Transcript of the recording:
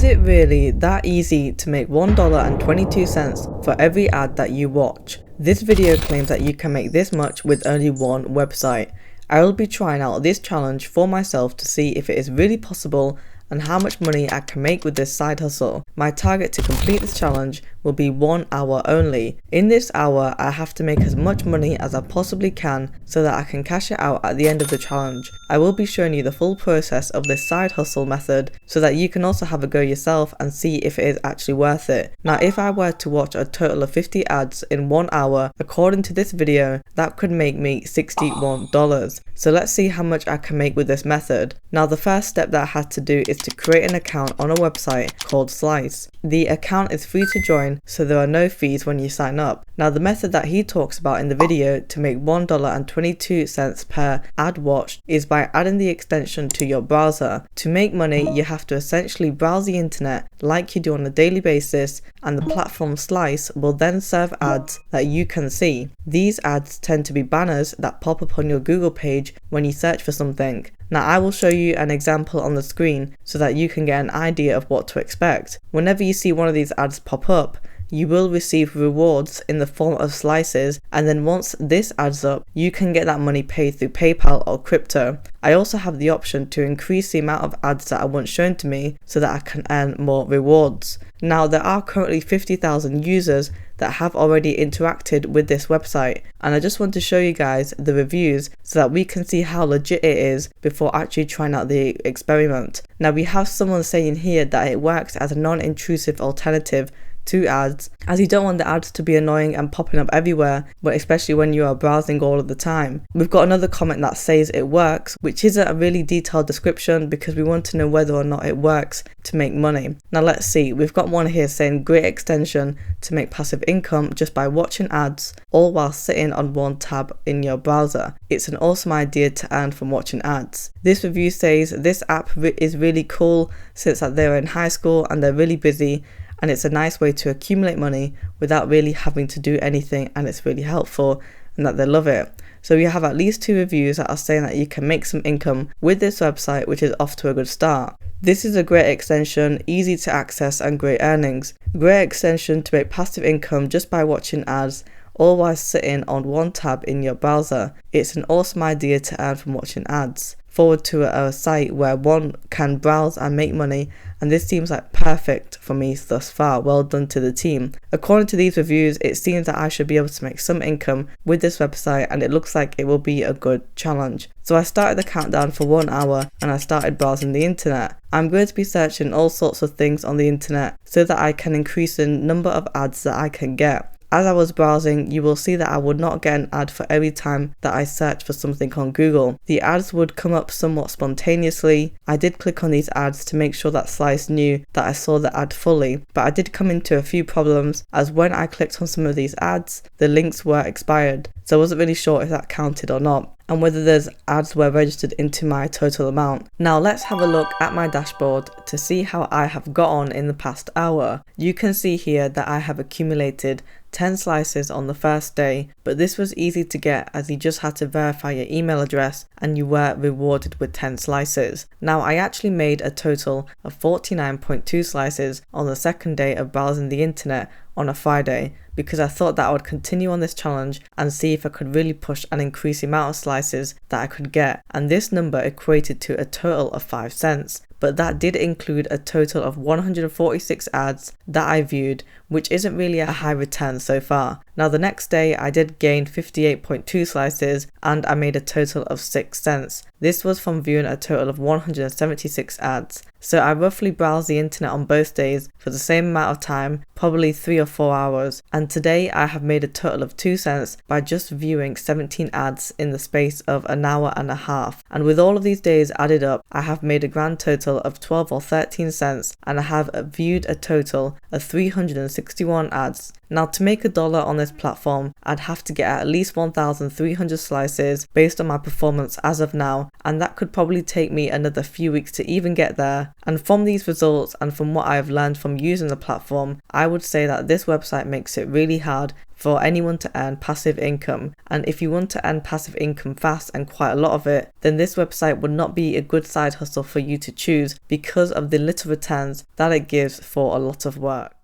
Is it really that easy to make $1.22 for every ad that you watch? This video claims that you can make this much with only one website. I will be trying out this challenge for myself to see if it is really possible and how much money I can make with this side hustle. My target to complete this challenge will be 1 hour only. In this hour, I have to make as much money as I possibly can so that I can cash it out at the end of the challenge. I will be showing you the full process of this side hustle method so that you can also have a go yourself and see if it is actually worth it. Now, if I were to watch a total of 50 ads in 1 hour, according to this video, that could make me $61. So let's see how much I can make with this method. Now, the first step that I had to do is to create an account on a website called Slice. The account is free to join, so there are no fees when you sign up. Now, the method that he talks about in the video to make $1.22 per ad watched is by adding the extension to your browser. To make money, you have to essentially browse the internet like you do on a daily basis, and the platform Slice will then serve ads that you can see. These ads tend to be banners that pop up on your Google page when you search for something. Now, I will show you an example on the screen so that you can get an idea of what to expect. Whenever you see one of these ads pop up, you will receive rewards in the form of slices, and then once this adds up, you can get that money paid through PayPal or crypto. I also have the option to increase the amount of ads that I want shown to me so that I can earn more rewards. Now, there are currently 50,000 users that have already interacted with this website, and I just want to show you guys the reviews so that we can see how legit it is before actually trying out the experiment. Now, we have someone saying here that it works as a non-intrusive alternative to ads, as you don't want the ads to be annoying and popping up everywhere, but especially when you are browsing all of the time. We've got another comment that says it works, which isn't a really detailed description because we want to know whether or not it works to make money. Now let's see, we've got one here saying great extension to make passive income just by watching ads, all while sitting on one tab in your browser. It's an awesome idea to earn from watching ads. This review says this app is really cool since that they're in high school and they're really busy, and it's a nice way to accumulate money without really having to do anything, and it's really helpful and that they love it. So we have at least 2 reviews that are saying that you can make some income with this website, which is off to a good start. This is a great extension, easy to access and great earnings. Great extension to make passive income just by watching ads, all while sitting on one tab in your browser. It's an awesome idea to earn from watching ads. Forward to a site where one can browse and make money, and this seems like perfect for me thus far. Well done to the team. According to these reviews, it seems that I should be able to make some income with this website, and it looks like it will be a good challenge. So I started the countdown for 1 hour and I started browsing the internet. I'm going to be searching all sorts of things on the internet so that I can increase the number of ads that I can get. As I was browsing, you will see that I would not get an ad for every time that I searched for something on Google. The ads would come up somewhat spontaneously. I did click on these ads to make sure that Slice knew that I saw the ad fully, but I did come into a few problems, as when I clicked on some of these ads, the links were expired. So I wasn't really sure if that counted or not, and whether those ads were registered into my total amount. Now let's have a look at my dashboard to see how I have got on in the past hour. You can see here that I have accumulated 10 slices on the first day, but this was easy to get as you just had to verify your email address and you were rewarded with 10 slices. Now I actually made a total of 49.2 slices on the second day of browsing the internet on a Friday, because I thought that I would continue on this challenge and see if I could really push and increase the amount of slices that I could get, and this number equated to a total of 5 cents. But that did include a total of 146 ads that I viewed, which isn't really a high return so far. Now the next day I did gain 58.2 slices and I made a total of 6 cents. This was from viewing a total of 176 ads. So I roughly browsed the internet on both days for the same amount of time, probably 3 or 4 hours. And today I have made a total of 2 cents by just viewing 17 ads in the space of an hour and a half. And with all of these days added up, I have made a grand total of 12 or 13 cents, and I have viewed a total of 361 ads. Now, to make $1 on this platform, I'd have to get at least 1,300 slices based on my performance as of now, and that could probably take me another few weeks to even get there. And from these results and from what I've learned from using the platform, I would say that this website makes it really hard for anyone to earn passive income. And if you want to earn passive income fast and quite a lot of it, then this website would not be a good side hustle for you to choose because of the little returns that it gives for a lot of work.